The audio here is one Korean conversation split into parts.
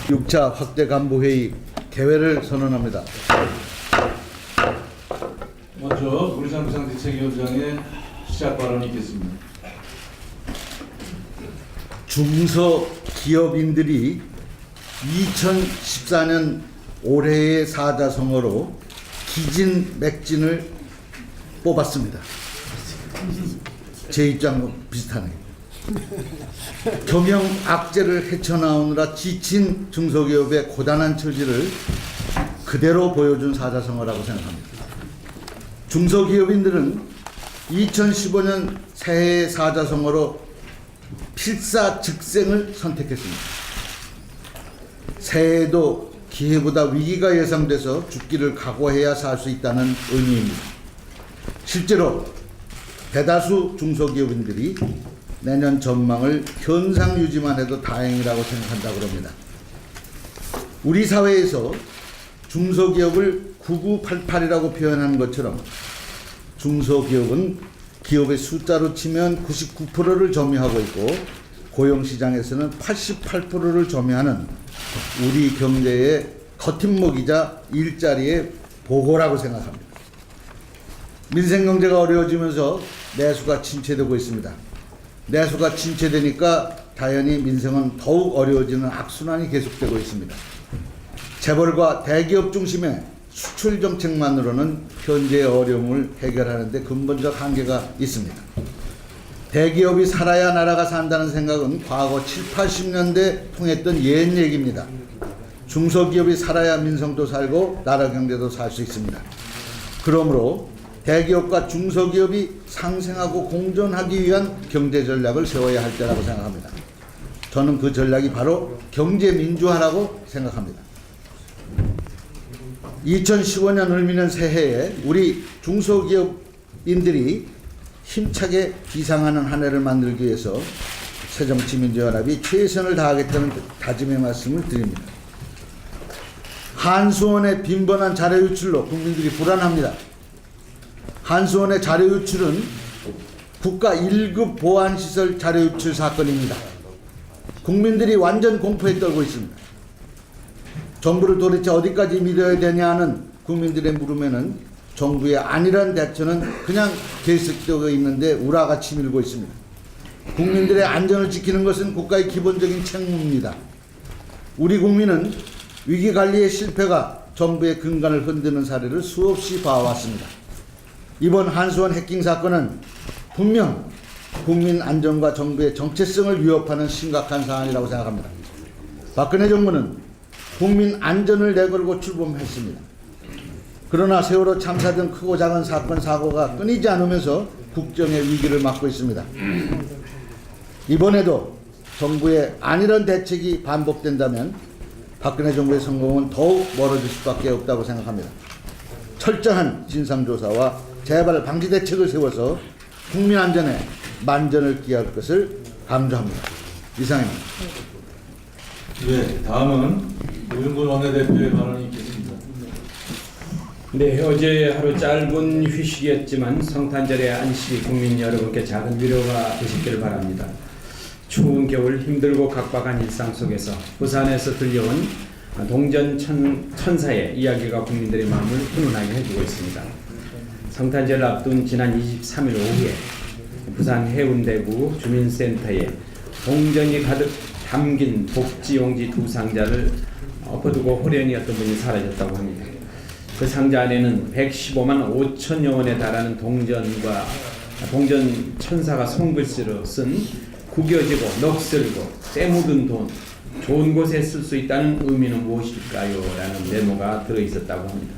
(6차) 확대 간부회의 개회를 선언합니다. 먼저 우리상 비상대책위원장의 시작 발언이 있겠습니다. 중소기업인들이 2014년 올해의 사자성어로 기진맥진을 뽑았습니다. 제 입장과 비슷하네요. 경영 악재를 헤쳐나오느라 지친 중소기업의 고단한 처지를 그대로 보여준 사자성어라고 생각합니다. 중소기업인들은 2015년 새해의 사자성어로 필사즉생을 선택했습니다. 새해에도 기회보다 위기가 예상돼서 죽기를 각오해야 살 수 있다는 의미입니다. 실제로 대다수 중소기업인들이 내년 전망을 현상 유지만 해도 다행이라고 생각한다고 합니다. 우리 사회에서 중소기업을 9988이라고 표현하는 것처럼 중소기업은 기업의 숫자로 치면 99%를 점유하고 있고 고용시장에서는 88%를 점유하는 우리 경제의 버팀목이자 일자리의 보고라고 생각합니다. 민생경제가 어려워지면서 내수가 침체되고 있습니다. 내수가 침체되니까 당연히 민생은 더욱 어려워지는 악순환이 계속되고 있습니다. 재벌과 대기업 중심의 수출 정책만으로는 현재의 어려움을 해결하는 데 근본적 한계가 있습니다. 대기업이 살아야 나라가 산다는 생각은 과거 7, 80년대 통했던 옛 얘기입니다. 중소기업이 살아야 민생도 살고 나라 경제도 살 수 있습니다. 그러므로 대기업과 중소기업이 상생하고 공존하기 위한 경제 전략을 세워야 할 때라고 생각합니다. 저는 그 전략이 바로 경제민주화라고 생각합니다. 2015년 을미는 새해에 우리 중소기업인들이 힘차게 비상하는 한 해를 만들기 위해서 새정치민주연합이 최선을 다하겠다는 다짐의 말씀을 드립니다. 한수원의 빈번한 자료 유출로 국민들이 불안합니다. 한수원의 자료 유출은 국가 1급 보안시설 자료 유출 사건입니다. 국민들이 완전 공포에 떨고 있습니다. 정부를 도대체 어디까지 믿어야 되냐는 국민들의 물음에는 정부의 안일한 대처는 그냥 계속되고 있는데 우라가 치밀고 있습니다. 국민들의 안전을 지키는 것은 국가의 기본적인 책무입니다. 우리 국민은 위기관리의 실패가 정부의 근간을 흔드는 사례를 수없이 봐왔습니다. 이번 한수원 해킹 사건은 분명 국민 안전과 정부의 정체성을 위협하는 심각한 사안이라고 생각합니다. 박근혜 정부는 국민 안전을 내걸고 출범했습니다. 그러나 세월호 참사 등 크고 작은 사건 사고가 끊이지 않으면서 국정의 위기를 맞고 있습니다. 이번에도 정부의 안일한 대책이 반복된다면 박근혜 정부의 성공은 더욱 멀어질 수밖에 없다고 생각합니다. 철저한 진상조사와 재발 방지 대책을 세워서 국민 안전에 만전을 기할 것을 강조합니다. 이상입니다. 네, 다음은 노영근 원내대표의 발언이 있겠습니다. 네, 어제 하루 짧은 휴식이었지만 성탄절의 안식이 국민 여러분께 작은 위로가 되시기를 바랍니다. 추운 겨울 힘들고 각박한 일상 속에서 부산에서 들려온 동전 천사의 이야기가 국민들의 마음을 훈훈하게 해주고 있습니다. 성탄절 앞둔 지난 23일 오후에 부산 해운대구 주민센터에 동전이 가득 담긴 복지용지 2상자를 엎어두고 호련히 어떤 분이 사라졌다고 합니다. 그 상자 안에는 115만 5천여 원에 달하는 동전과 동전 천사가 손글씨로 쓴 구겨지고 넋을고 때 묻은 돈, 좋은 곳에 쓸 수 있다는 의미는 무엇일까요? 라는 메모가 들어있었다고 합니다.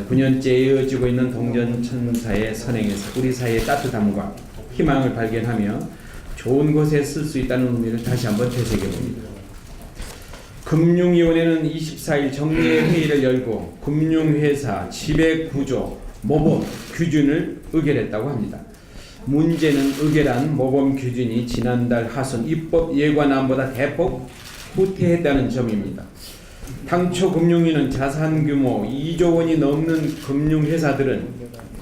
9년째 이어지고 있는 동전 천사의 선행에서 우리 사회의 따뜻함과 희망을 발견하며 좋은 곳에 쓸 수 있다는 의미를 다시 한번 되새겨봅니다. 금융위원회는 24일 정례회의를 열고 금융회사 지배구조 모범 규준을 의결했다고 합니다. 문제는 의결한 모범 규준이 지난달 하순 입법 예관안보다 대폭 후퇴했다는 점입니다. 당초 금융위는 자산 규모 2조 원이 넘는 금융회사들은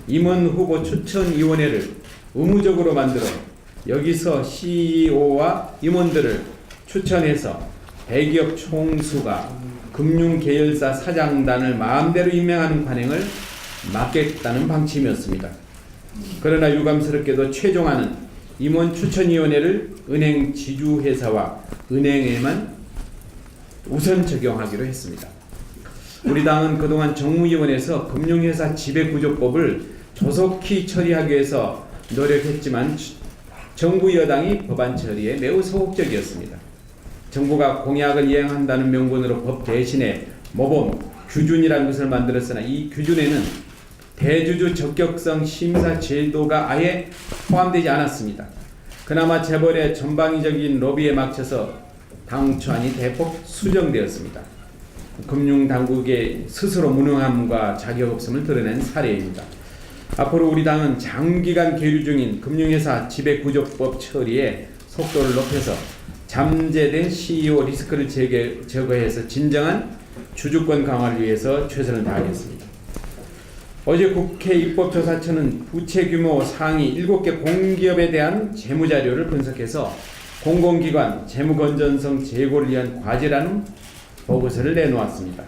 임원 후보 추천위원회를 의무적으로 만들어 여기서 CEO와 임원들을 추천해서 대기업 총수가 금융계열사 사장단을 마음대로 임명하는 관행을 막겠다는 방침이었습니다. 그러나 유감스럽게도 최종안은 임원 추천위원회를 은행 지주회사와 은행에만 우선 적용하기로 했습니다. 우리 당은 그동안 정무위원회에서 금융회사 지배구조법을 조속히 처리하기 위해서 노력했지만 정부 여당이 법안 처리에 매우 소극적이었습니다. 정부가 공약을 이행한다는 명분으로 법 대신에 모범 규준이라는 것을 만들었으나 이 규준에는 대주주 적격성 심사 제도가 아예 포함되지 않았습니다. 그나마 재벌의 전방위적인 로비에 막혀서 당초안이 대폭 수정되었습니다. 금융당국의 스스로 무능함과 자격 없음을 드러낸 사례입니다. 앞으로 우리 당은 장기간 계류 중인 금융회사 지배구조법 처리에 속도를 높여서 잠재된 CEO 리스크를 제거해서 진정한 주주권 강화를 위해서 최선을 다하겠습니다. 어제 국회 입법조사처는 부채 규모 상위 7개 공기업에 대한 재무자료를 분석해서 공공기관 재무건전성 제고를 위한 과제라는 보고서를 내놓았습니다.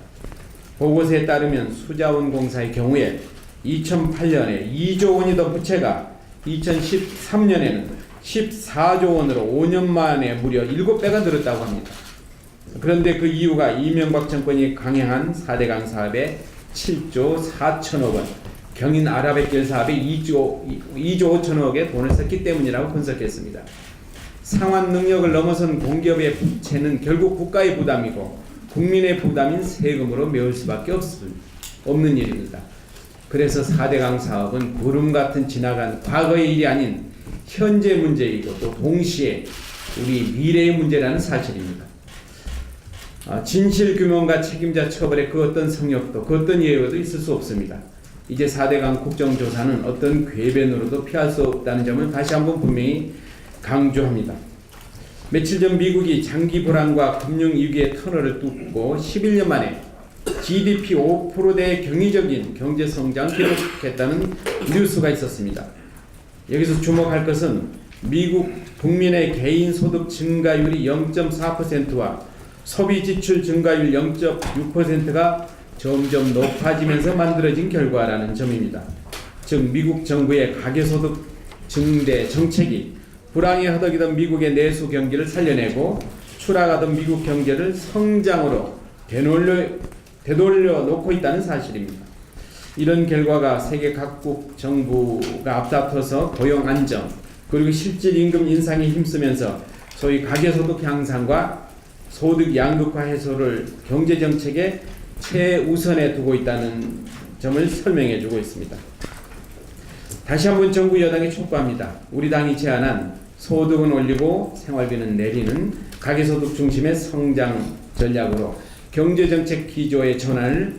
보고서에 따르면 수자원공사의 경우에 2008년에 2조 원이던 부채가 2013년에는 14조 원으로 5년 만에 무려 7배가 늘었다고 합니다. 그런데 그 이유가 이명박 정권이 강행한 4대강 사업에 7조 4천억 원, 경인 아라뱃길 사업에 2조 5천억의 돈을 썼기 때문이라고 분석했습니다. 상환 능력을 넘어선 공기업의 부채는 결국 국가의 부담이고 국민의 부담인 세금으로 메울 수밖에 없는 일입니다. 그래서 4대강 사업은 구름같은 지나간 과거의 일이 아닌 현재 문제이고 또 동시에 우리 미래의 문제라는 사실입니다. 진실규명과 책임자 처벌에 그 어떤 성역도 그 어떤 예외도 있을 수 없습니다. 이제 4대강 국정조사는 어떤 궤변으로도 피할 수 없다는 점을 다시 한번 분명히 강조합니다. 며칠 전 미국이 장기 불안과 금융위기의 터널을 뚫고 11년 만에 GDP 5%대 경이적인 경제성장을 기록했다는 뉴스가 있었습니다. 여기서 주목할 것은 미국 국민의 개인 소득 증가율이 0.4%와 소비 지출 증가율 0.6%가 점점 높아지면서 만들어진 결과라는 점입니다. 즉 미국 정부의 가계소득 증대 정책이 불황에 허덕이던 미국의 내수 경기를 살려내고 추락하던 미국 경제를 성장으로 되돌려 놓고 있다는 사실입니다. 이런 결과가 세계 각국 정부가 앞다퉈서 고용 안정 그리고 실질 임금 인상에 힘쓰면서 소위 가계소득 향상과 소득 양극화 해소를 경제정책의 최우선에 두고 있다는 점을 설명해 주고 있습니다. 다시 한번 정부 여당에 촉구합니다. 우리 당이 제안한 소득은 올리고 생활비는 내리는 가계소득 중심의 성장 전략으로 경제정책 기조의 전환을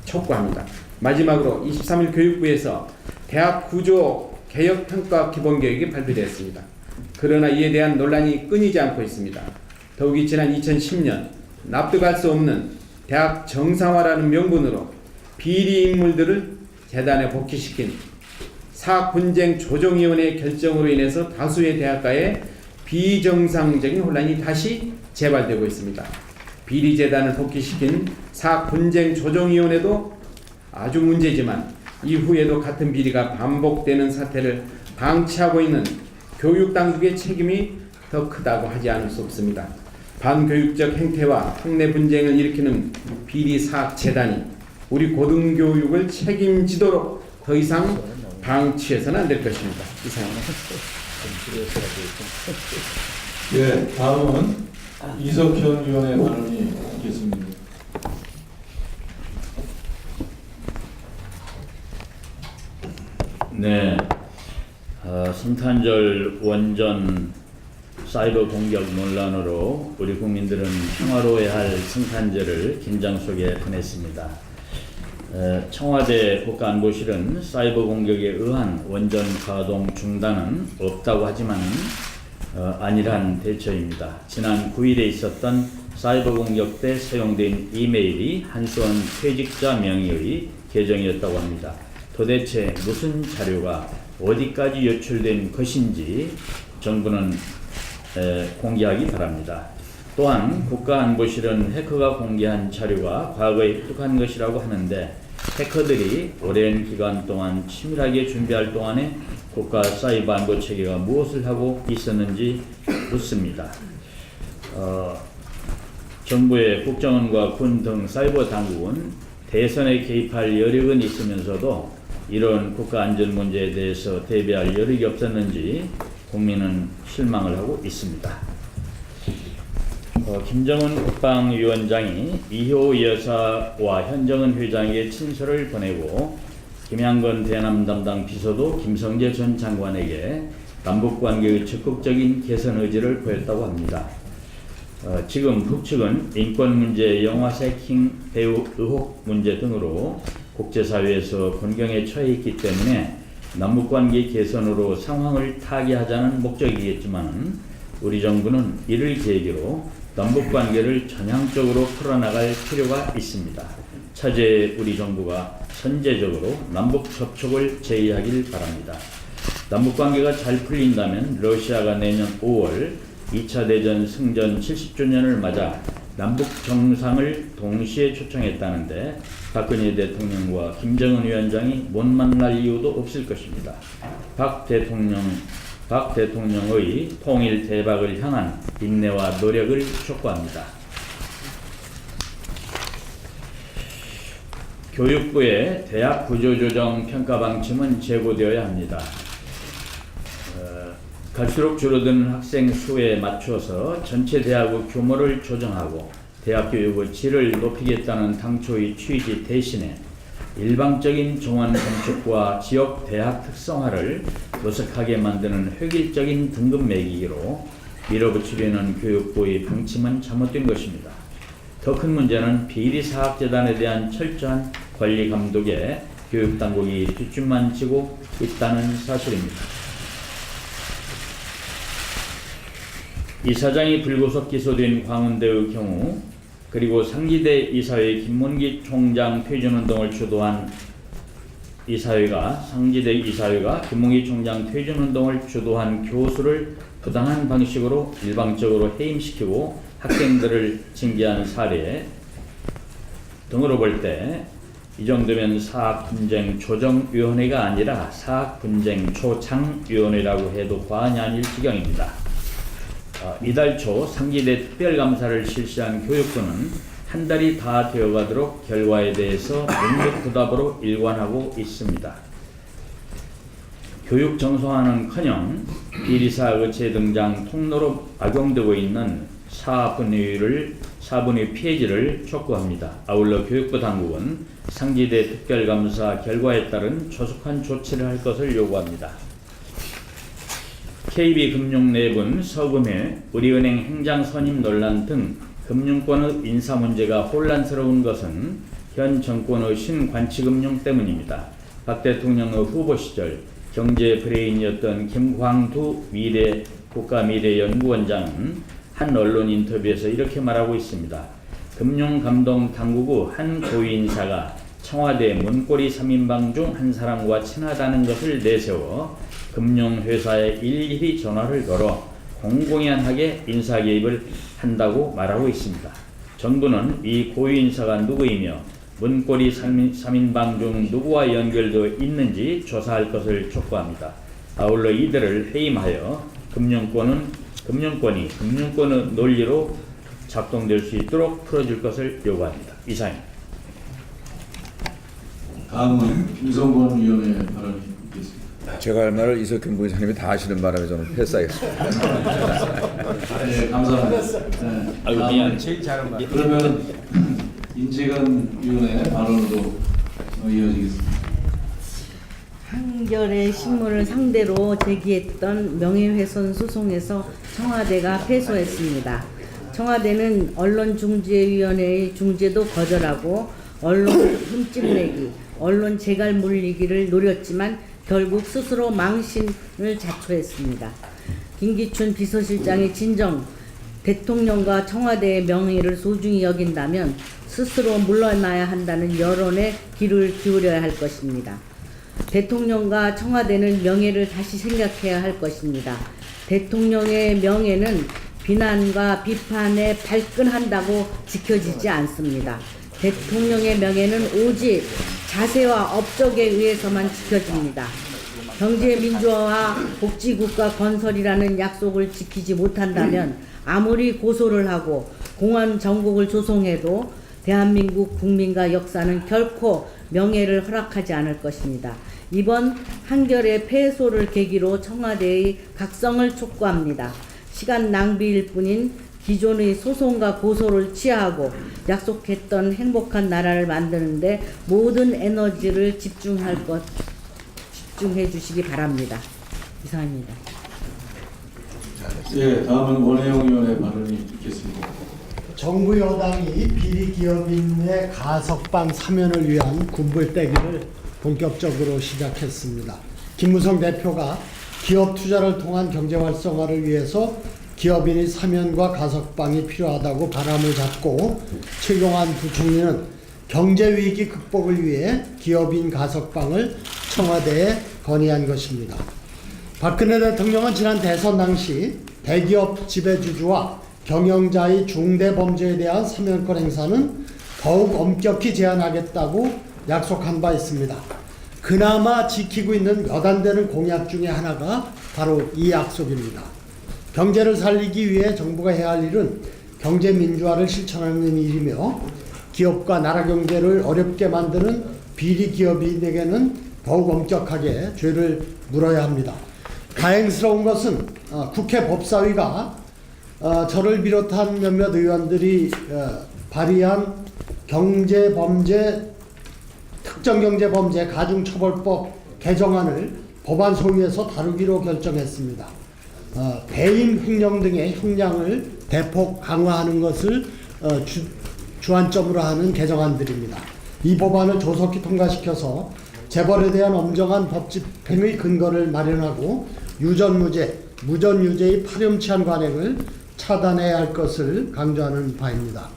촉구합니다. 마지막으로 23일 교육부에서 대학 구조 개혁 평가 기본계획이 발표되었습니다. 그러나 이에 대한 논란이 끊이지 않고 있습니다. 더욱이 지난 2010년 납득할 수 없는 대학 정상화라는 명분으로 비리 인물들을 재단에 복귀시킨 사학분쟁 조정위원회의 결정으로 인해서 다수의 대학가에 비정상적인 혼란이 다시 재발되고 있습니다. 비리재단을 복귀시킨 사학분쟁 조정위원회도 아주 문제지만 이후에도 같은 비리가 반복되는 사태를 방치하고 있는 교육당국의 책임이 더 크다고 하지 않을 수 없습니다. 반교육적 행태와 학내 분쟁을 일으키는 비리 사학재단이 우리 고등교육을 책임지도록 더 이상 방치해서는 안 될 것입니다. 이상입니다. 예, 다음은 이석현 위원의 발언이 있겠습니다. 네, 성탄절 원전 사이버 공격 논란으로 우리 국민들은 평화로워야 할 성탄절을 긴장 속에 보냈습니다. 청와대 국가안보실은 사이버 공격에 의한 원전 가동 중단은 없다고 하지만 아니란 대처입니다. 지난 9일에 있었던 사이버 공격 때 사용된 이메일이 한수원 퇴직자 명의의 계정이었다고 합니다. 도대체 무슨 자료가 어디까지 유출된 것인지 정부는 공개하기 바랍니다. 또한 국가안보실은 해커가 공개한 자료가 과거에 획득한 것이라고 하는데 해커들이 오랜 기간 동안 치밀하게 준비할 동안에 국가 사이버 안보 체계가 무엇을 하고 있었는지 묻습니다. 정부의 국정원과 군 등 사이버 당국은 대선에 개입할 여력은 있으면서도 이런 국가 안전 문제에 대해서 대비할 여력이 없었는지 국민은 실망을 하고 있습니다. 김정은 국방위원장이 이효 여사와 현정은 회장에게 친서를 보내고 김양건 대남 담당 비서도 김성재 전 장관에게 남북관계의 적극적인 개선 의지를 보였다고 합니다. 지금 북측은 인권 문제, 영화사 해킹 배우 의혹 문제 등으로 국제사회에서 곤경에 처해 있기 때문에 남북관계 개선으로 상황을 타개하자는 목적이겠지만 우리 정부는 이를 계기로 남북관계를 전향적으로 풀어나갈 필요가 있습니다. 차제에 우리 정부가 선제적으로 남북 접촉을 제의하길 바랍니다. 남북관계가 잘 풀린다면 러시아가 내년 5월 2차 대전 승전 70주년을 맞아 남북 정상을 동시에 초청했다는데 박근혜 대통령과 김정은 위원장이 못 만날 이유도 없을 것입니다. 박 대통령의 통일 대박을 향한 인내와 노력을 촉구합니다. 교육부의 대학 구조조정 평가 방침은 재고되어야 합니다. 갈수록 줄어드는 학생 수에 맞춰서 전체 대학의 규모를 조정하고 대학 교육의 질을 높이겠다는 당초의 취지 대신에 일방적인 종원 검측과 지역 대학 특성화를 노력하게 만드는 획일적인 등급 매기기로 밀어붙이려는 교육부의 방침은 잘못된 것입니다. 더 큰 문제는 비리사학재단에 대한 철저한 관리 감독에 교육당국이 뒷줄만 지고 있다는 사실입니다. 이사장이 불구속 기소된 광운대의 경우 그리고 상지대 이사회 김문기 총장 퇴진운동을 주도한 상지대 이사회가 김문기 총장 퇴진운동을 주도한 교수를 부당한 방식으로 일방적으로 해임시키고 학생들을 징계한 사례 등으로 볼 때 이 정도면 사학분쟁 조정위원회가 아니라 사학분쟁 조창위원회라고 해도 과언이 아닐 지경입니다. 이달 초 상지대 특별감사를 실시한 교육부는 한 달이 다 되어가도록 결과에 대해서 능력부답으로 일관하고 있습니다. 교육 정상화는커녕 비리사 의체 등장 통로로 악용되고 있는 사분의 폐지를 촉구합니다. 아울러 교육부 당국은 상지대 특별감사 결과에 따른 조속한 조치를 할 것을 요구합니다. KB금융랩은 서금회, 우리은행 행장선임 논란 등 금융권의 인사 문제가 혼란스러운 것은 현 정권의 신관치금융 때문입니다. 박 대통령의 후보 시절 경제 브레인이었던 김광두 국가미래연구원장은 한 언론 인터뷰에서 이렇게 말하고 있습니다. 금융감독당국의 한 고위인사가 청와대 문고리 3인방 중 한 사람과 친하다는 것을 내세워 금융회사에 일일이 전화를 걸어 공공연하게 인사 개입을 한다고 말하고 있습니다. 정부는 이 고위인사가 누구이며 문고리 3인방 중 누구와 연결되어 있는지 조사할 것을 촉구합니다. 아울러 이들을 해임하여 금융권의 논리로 작동될 수 있도록 풀어줄 것을 요구합니다. 이상입니다. 다음은 김성권 위원의 발언이 있겠습니다. 제가 할 말을 이석균 부회장님이 다 하시는 바람에 저는 패스하겠습니다. 네, 감사합니다. 네, 아유 미안. 제일 잘한 말. 그러면 인재관 위원의 발언으로 이어지겠습니다. 한겨레 신문을 상대로 제기했던 명예훼손 소송에서 청와대가 패소했습니다. 청와대는 언론중재위원회의 중재도 거절하고 언론 흠집내기, 언론 재갈 물리기를 노렸지만 결국 스스로 망신을 자초했습니다. 김기춘 비서실장이 진정 대통령과 청와대의 명예를 소중히 여긴다면 스스로 물러나야 한다는 여론에 귀를 기울여야 할 것입니다. 대통령과 청와대는 명예를 다시 생각해야 할 것입니다. 대통령의 명예는 비난과 비판에 발끈한다고 지켜지지 않습니다. 대통령의 명예는 오직 자세와 업적에 의해서만 지켜집니다. 경제 민주화와 복지국가 건설이라는 약속을 지키지 못한다면 아무리 고소를 하고 공안 정국을 조성해도 대한민국 국민과 역사는 결코 명예를 허락하지 않을 것입니다. 이번 한결의 패소를 계기로 청와대의 각성을 촉구합니다. 시간 낭비일 뿐인 기존의 소송과 고소를 취하고 약속했던 행복한 나라를 만드는데 모든 에너지를 집중해 주시기 바랍니다. 이상입니다. 예, 다음은 원혜영 의원의 발언이 있겠습니다. 정부 여당이 비리 기업인의 가석방 사면을 위한 군불대기를 본격적으로 시작했습니다. 김무성 대표가 기업 투자를 통한 경제 활성화를 위해서 기업인의 사면과 가석방이 필요하다고 바람을 잡고 최경환 부총리는 경제 위기 극복을 위해 기업인 가석방을 청와대에 건의한 것입니다. 박근혜 대통령은 지난 대선 당시 대기업 지배주주와 경영자의 중대 범죄에 대한 사면권 행사는 더욱 엄격히 제한하겠다고 약속한 바 있습니다. 그나마 지키고 있는 몇 안 되는 공약 중에 하나가 바로 이 약속입니다. 경제를 살리기 위해 정부가 해야 할 일은 경제 민주화를 실천하는 일이며 기업과 나라 경제를 어렵게 만드는 비리 기업인에게는 더욱 엄격하게 죄를 물어야 합니다. 다행스러운 것은 국회 법사위가 저를 비롯한 몇몇 의원들이 발의한 특정경제범죄 가중처벌법 개정안을 법안 소위에서 다루기로 결정했습니다. 배임 횡령 등의 형량을 대폭 강화하는 것을 주안점으로 하는 개정안들입니다. 이 법안을 조속히 통과시켜서 재벌에 대한 엄정한 법 집행의 근거를 마련하고 유전무죄, 무전유죄의 파렴치한 관행을 차단해야 할 것을 강조하는 바입니다.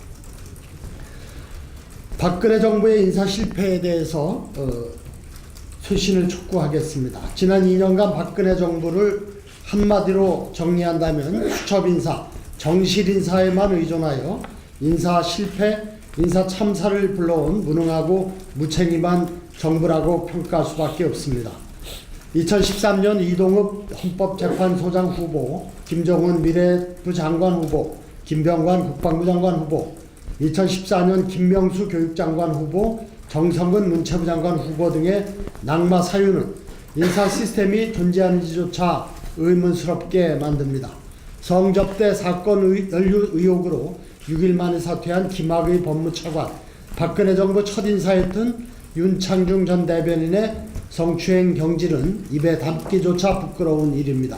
박근혜 정부의 인사 실패에 대해서 쇄신을 촉구하겠습니다. 지난 2년간 박근혜 정부를 한마디로 정리한다면 수첩인사, 정실인사에만 의존하여 인사 실패, 인사 참사를 불러온 무능하고 무책임한 정부라고 평가할 수밖에 없습니다. 2013년 이동읍 헌법재판소장 후보, 김정은 미래부 장관 후보, 김병관 국방부 장관 후보, 2014년 김명수 교육장관 후보, 정성근 문체부 장관 후보 등의 낙마 사유는 인사 시스템이 존재하는지조차 의문스럽게 만듭니다. 성접대 사건 연루 의혹으로 6일 만에 사퇴한 김학의 법무차관, 박근혜 정부 첫 인사였던 윤창중 전 대변인의 성추행 경질은 입에 담기조차 부끄러운 일입니다.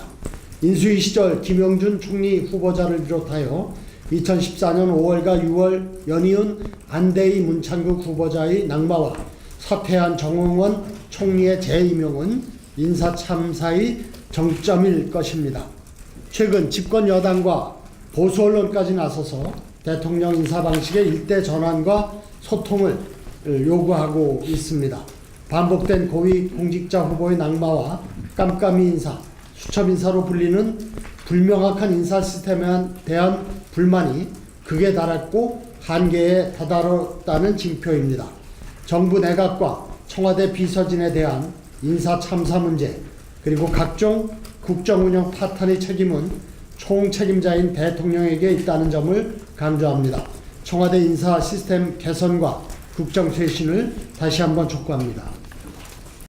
인수위 시절 김영준 총리 후보자를 비롯하여 2014년 5월과 6월 연이은 안대희 문창국 후보자의 낙마와 사퇴한 정홍원 총리의 재임용은 인사 참사의 정점일 것입니다. 최근 집권 여당과 보수 언론까지 나서서 대통령 인사 방식의 일대 전환과 소통을 요구하고 있습니다. 반복된 고위 공직자 후보의 낙마와 깜깜이 인사, 수첩 인사로 불리는 불명확한 인사 시스템에 대한 불만이 극에 달했고 한계에 다다랐다는 징표입니다. 정부 내각과 청와대 비서진에 대한 인사 참사 문제, 그리고 각종 국정운영 파탄의 책임은 총책임자인 대통령에게 있다는 점을 강조합니다. 청와대 인사 시스템 개선과 국정 쇄신을 다시 한번 촉구합니다.